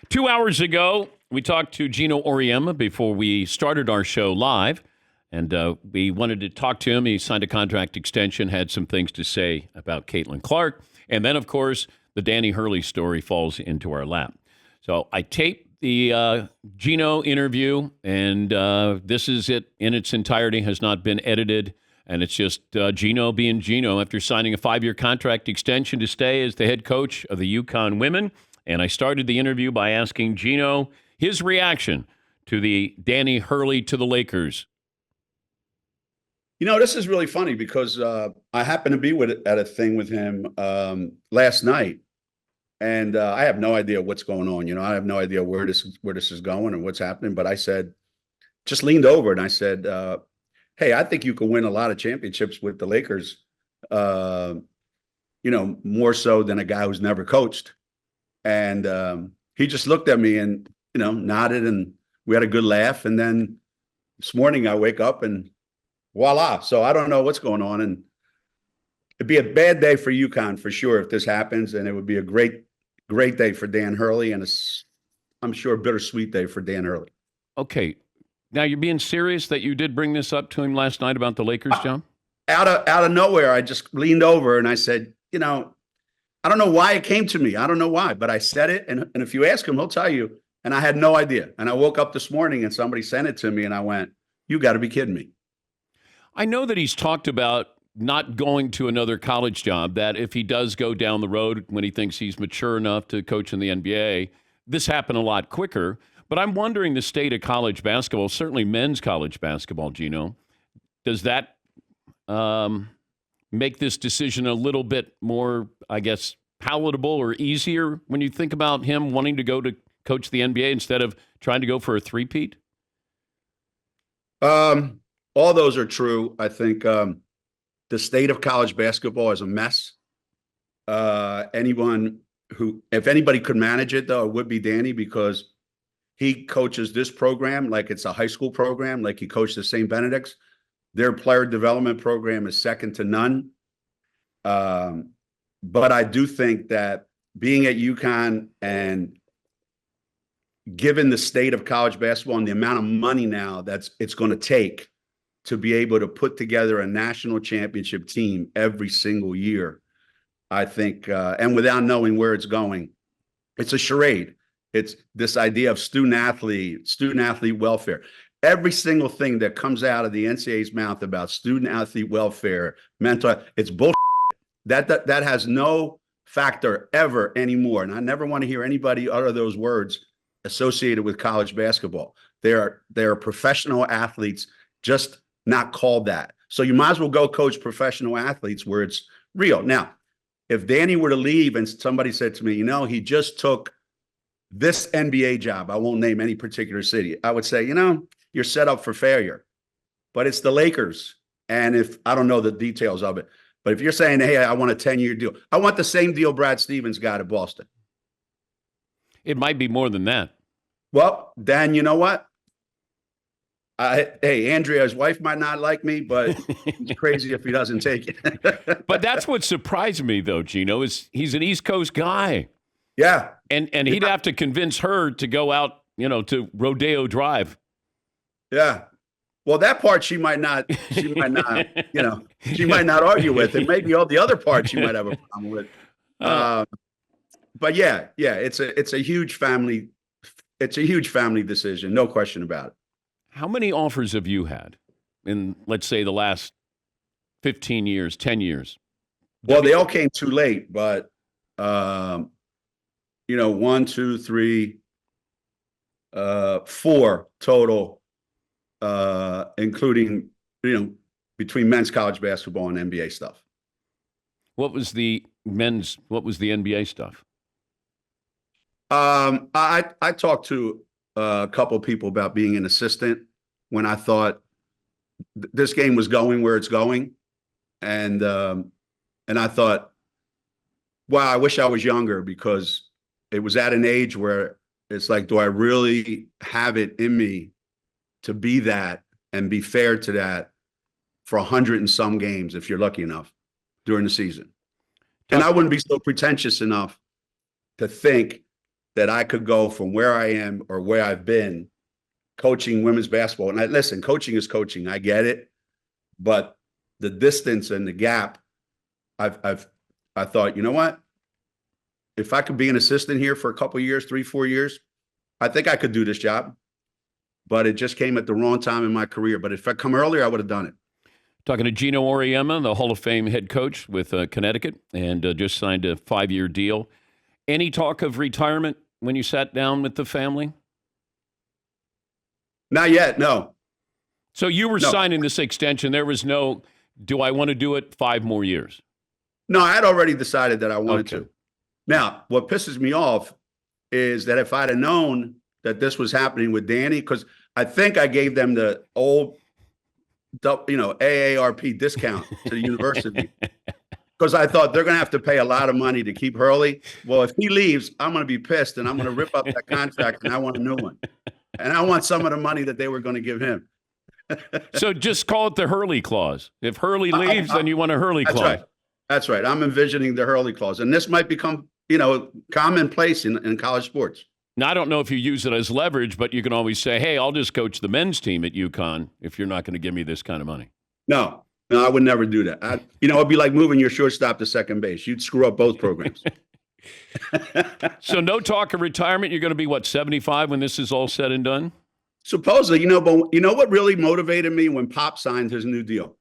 2 hours ago, we talked to Geno Auriemma before we started our show live, and we wanted to talk to him. He signed a contract extension, had some things to say about Caitlin Clark, and then, of course, the Danny Hurley story falls into our lap. So I taped the Geno interview, and this is it in its entirety, has not been edited, and it's just Geno being Geno after signing a 5-year contract extension to stay as the head coach of the UConn women. And I started the interview by asking Geno his reaction to the Danny Hurley to the Lakers. You know, this is really funny because I happened to be at a thing with him last night, and I have no idea what's going on. You know, I have no idea where this is going and what's happening. But I said, just leaned over and I said, "Hey, I think you can win a lot of championships with the Lakers. You know, more so than a guy who's never coached." And he just looked at me and, you know, nodded, and we had a good laugh. And then this morning I wake up and voila. So I don't know what's going on. And it'd be a bad day for UConn for sure if this happens. And it would be a great day for Dan Hurley. And I'm sure a bittersweet day for Dan Hurley. Okay. Now, you're being serious that you did bring this up to him last night about the Lakers, John? Out of nowhere, I just leaned over and I said, you know, I don't know why it came to me. I don't know why, but I said it. And if you ask him, he'll tell you. And I had no idea. And I woke up this morning and somebody sent it to me and I went, you got to be kidding me. I know that he's talked about not going to another college job, that if he does go down the road when he thinks he's mature enough to coach in the NBA, this happened a lot quicker. But I'm wondering the state of college basketball, certainly men's college basketball, Gino, does that make this decision a little bit more, I guess, palatable or easier when you think about him wanting to go to coach the NBA instead of trying to go for a three-peat? All those are true. I think the state of college basketball is a mess. If anybody could manage it, though, it would be Danny, because he coaches this program like it's a high school program, like he coached at St. Benedict's. Their player development program is second to none. But I do think that being at UConn and given the state of college basketball and the amount of money now it's going to take to be able to put together a national championship team every single year, I think, and without knowing where it's going, it's a charade. It's this idea of student athlete welfare. Every single thing that comes out of the NCAA's mouth about student athlete welfare, mental, it's bullshit. That has no factor ever anymore. And I never want to hear anybody utter those words associated with college basketball. They are professional athletes, just not called that. So you might as well go coach professional athletes where it's real. Now, if Danny were to leave and somebody said to me, you know, he just took this NBA job, I won't name any particular city, I would say, you know, you're set up for failure. But it's the Lakers. And if I don't know the details of it, but if you're saying, hey, I want a 10-year deal, I want the same deal Brad Stevens got at Boston. It might be more than that. Well, Dan, you know what? Hey, Andrea, his wife might not like me, but he's crazy if he doesn't take it. But that's what surprised me, though, Gino, is he's an East Coast guy. Yeah. And he'd have to convince her to go out, you know, to Rodeo Drive. Yeah. Well, that part she might not, you know, she might not argue with. And maybe all the other parts she might have a problem with. But yeah, it's a huge family. It's a huge family decision. No question about it. How many offers have you had in, let's say, the last 15 years, 10 years? Well, they all came too late, but, you know, 1, 2, 3, 4 total, including, you know, between men's college basketball and NBA stuff. What was the NBA stuff? I talked to a couple of people about being an assistant when I thought this game was going where it's going. And I thought, wow, I wish I was younger, because it was at an age where it's like, do I really have it in me to be that and be fair to that for 100 and some games, if you're lucky enough, during the season? And I wouldn't be so pretentious enough to think that I could go from where I am or where I've been coaching women's basketball. And listen, coaching is coaching. I get it. But the distance and the gap, I thought, you know what? If I could be an assistant here for a couple of years, 3-4 years, I think I could do this job. But it just came at the wrong time in my career. But if I come earlier, I would have done it. Talking to Geno Auriemma, the Hall of Fame head coach with Connecticut, and just signed a 5-year deal. Any talk of retirement when you sat down with the family? Not yet, no. So you were signing this extension. There was no, do I want to do it 5 more years? No, I had already decided that I wanted to. Now, what pisses me off is that if I'd have known that this was happening with Danny, because I think I gave them the old, AARP discount to the university, because I thought they're going to have to pay a lot of money to keep Hurley. Well, if he leaves, I'm going to be pissed, and I'm going to rip up that contract, and I want a new one. And I want some of the money that they were going to give him. So just call it the Hurley clause. If Hurley leaves, then you want a Hurley clause. Right. That's right. I'm envisioning the Hurley clause. And this might become, commonplace in college sports. Now, I don't know if you use it as leverage, but you can always say, hey, I'll just coach the men's team at UConn if you're not going to give me this kind of money. No, I would never do that. It'd be like moving your shortstop to second base. You'd screw up both programs. So no talk of retirement. You're going to be, 75 when this is all said and done? Supposedly, but you know what really motivated me when Pop signed his new deal?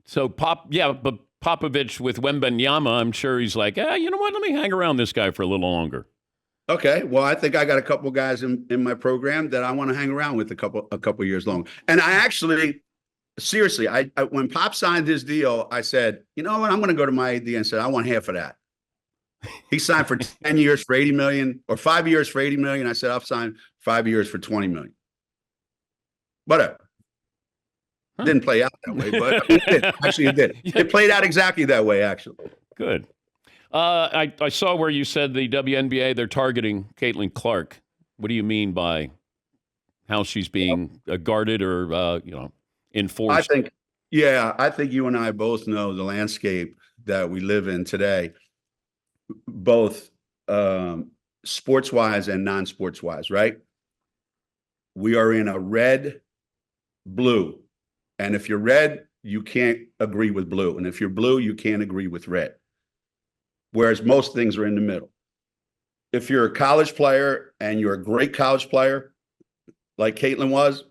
So but Popovich with Wembanyama, I'm sure he's like, you know what? Let me hang around this guy for a little longer. Okay, well, I think I got a couple guys in my program that I want to hang around with a couple years longer. And I actually, seriously, I when Pop signed his deal, I said, you know what? I'm going to go to my AD and said, I want half of that. He signed for 10 years for $80 million, or 5 years for $80 million. I said, I'll sign 5 years for $20 million. Whatever. Huh. Didn't play out that way, but it did. Actually, it did. It played out exactly that way, actually. Good. I saw where you said the WNBA, they're targeting Caitlin Clark. What do you mean by how she's being guarded or, enforced? I think you and I both know the landscape that we live in today, both sports-wise and non-sports-wise, right? We are in a red-blue. And if you're red, you can't agree with blue. And if you're blue, you can't agree with red. Whereas most things are in the middle. If you're a college player and you're a great college player, like Caitlin was,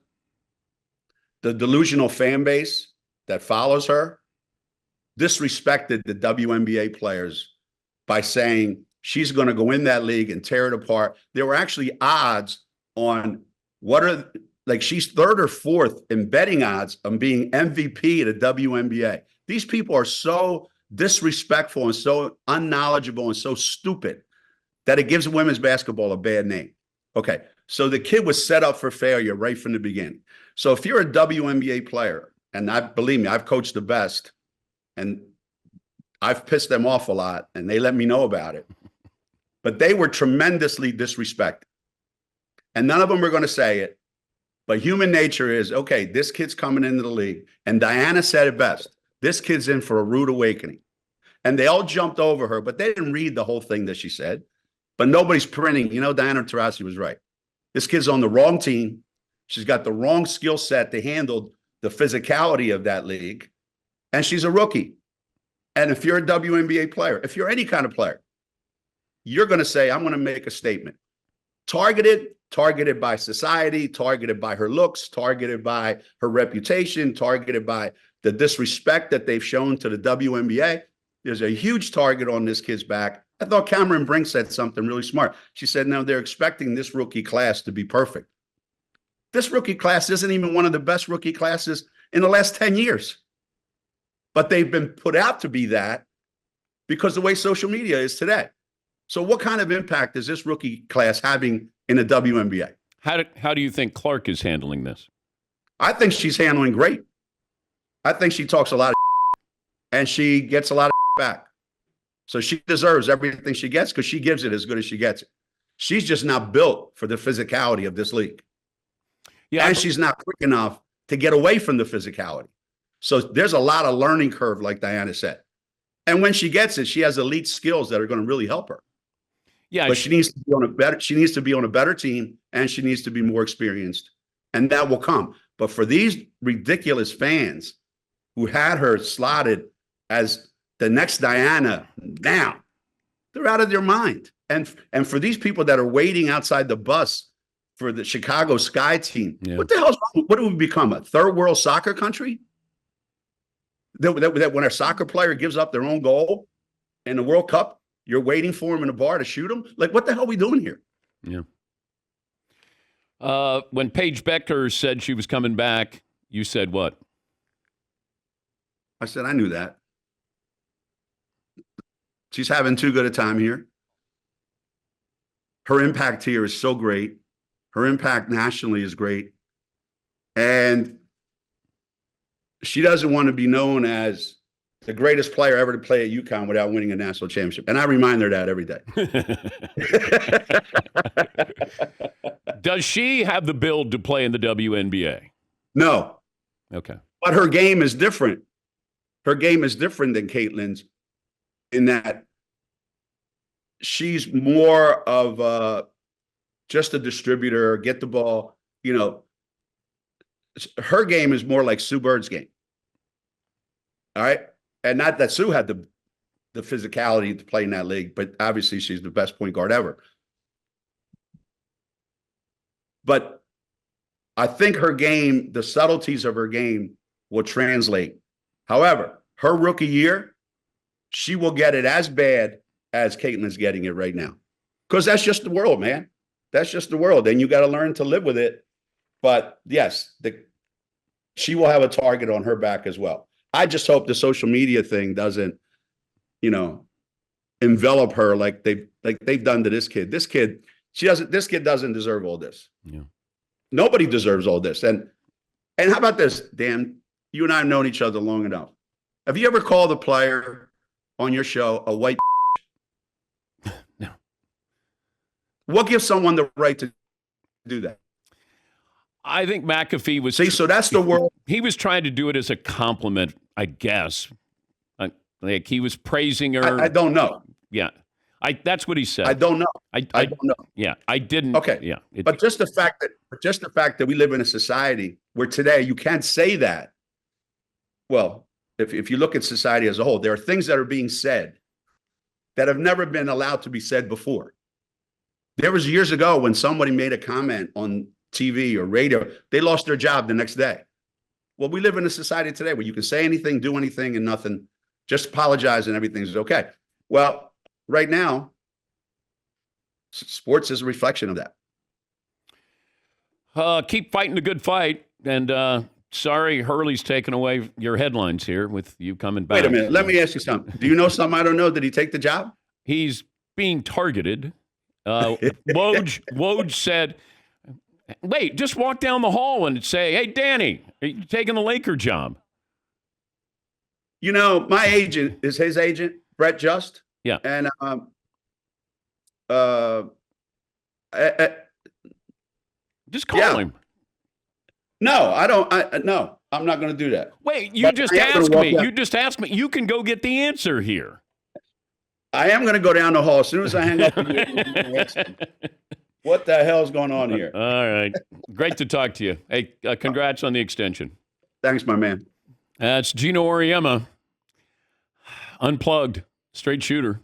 the delusional fan base that follows her disrespected the WNBA players by saying she's going to go in that league and tear it apart. There were actually odds on she's 3rd or 4th in betting odds on being MVP at the WNBA. These people are so disrespectful and so unknowledgeable and so stupid that it gives women's basketball a bad name. Okay, so the kid was set up for failure right from the beginning. So if you're a WNBA player, and believe me, I've coached the best, and I've pissed them off a lot, and they let me know about it. But they were tremendously disrespected. And none of them are going to say it. But human nature is, okay, this kid's coming into the league. And Diana said it best. This kid's in for a rude awakening. And they all jumped over her, but they didn't read the whole thing that she said. But nobody's printing. Diana Taurasi was right. This kid's on the wrong team. She's got the wrong skill set to handle the physicality of that league. And she's a rookie. And if you're a WNBA player, if you're any kind of player, you're going to say, I'm going to make a statement. Targeted by society, targeted by her looks, targeted by her reputation, targeted by the disrespect that they've shown to the WNBA. There's a huge target on this kid's back. I thought Cameron Brink said something really smart. She said, no, they're expecting this rookie class to be perfect. This rookie class isn't even one of the best rookie classes in the last 10 years. But they've been put out to be that because the way social media is today. So what kind of impact is this rookie class having in the WNBA? How do you think Clark is handling this? I think she's handling great. I think she talks a lot of and she gets a lot of back. So she deserves everything she gets because she gives it as good as she gets it. She's just not built for the physicality of this league. Yeah, and she's not quick enough to get away from the physicality. So there's a lot of learning curve, like Diana said. And when she gets it, she has elite skills that are going to really help her. Yeah, But she needs to be on a better. She needs to be on a better team, and she needs to be more experienced, and that will come. But for these ridiculous fans who had her slotted as the next Diana, now they're out of their mind. And for these people that are waiting outside the bus for the Chicago Sky team, what the hell's wrong? What do we become, a third world soccer country? That when a soccer player gives up their own goal in the World Cup, you're waiting for him in a bar to shoot him? Like, what the hell are we doing here? Yeah. When Paige Becker said she was coming back, you said what? I said, I knew that. She's having too good a time here. Her impact here is so great. Her impact nationally is great. And she doesn't want to be known as the greatest player ever to play at UConn without winning a national championship. And I remind her that every day. Does she have the build to play in the WNBA? No. Okay. But her game is different. Her game is different than Caitlin's in that she's more of just a distributor, get the ball. Her game is more like Sue Bird's game. All right. And not that Sue had the physicality to play in that league, but obviously she's the best point guard ever. But I think her game, the subtleties of her game will translate. However, her rookie year, she will get it as bad as Caitlin's getting it right now. Because that's just the world, man. That's just the world. And you got to learn to live with it. But yes, she will have a target on her back as well. I just hope the social media thing doesn't, envelop her like they've done to this kid. This kid doesn't deserve all this. Yeah. Nobody deserves all this. And how about this, Dan? You and I have known each other long enough. Have you ever called a player on your show a white? No. What gives someone the right to do that? I think McAfee was... See, so that's the world. He was trying to do it as a compliment, I guess. Like he was praising her. I don't know. Yeah. That's what he said. I don't know. I don't know. Yeah, I didn't. Okay. Yeah. But just the fact that we live in a society where today you can't say that. Well, if you look at society as a whole, there are things that are being said that have never been allowed to be said before. There was years ago when somebody made a comment on TV or radio, they lost their job the next day. Well, we live in a society today where you can say anything, do anything, and nothing, just apologize and everything's okay. Well, right now, sports is a reflection of that. Keep fighting the good fight. And sorry, Hurley's taking away your headlines here with you coming back. Wait a minute. Let me ask you something. Do you know something I don't know? Did he take the job? He's being targeted. Woj said, wait, just walk down the hall and say, hey, Danny, are you taking the Laker job? My agent is his agent, Brett Just. Yeah. And just call him. No, I don't. No, I'm not going to do that. Wait, you just asked me. You just asked me. You can go get the answer here. I am going to go down the hall as soon as I hang up with you. What the hell's going on here? All right. Great to talk to you. Hey, congrats on the extension. Thanks, my man. That's Geno Auriemma. Unplugged. Straight shooter.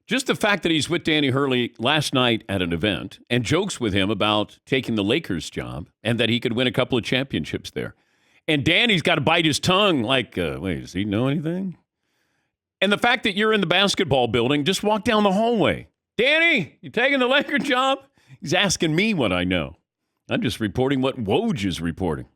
Just the fact that he's with Danny Hurley last night at an event and jokes with him about taking the Lakers job and that he could win a couple of championships there. And Danny's got to bite his tongue like, wait, does he know anything? And the fact that you're in the basketball building, just walk down the hallway. Danny, you taking the Laker job? He's asking me what I know. I'm just reporting what Woj is reporting.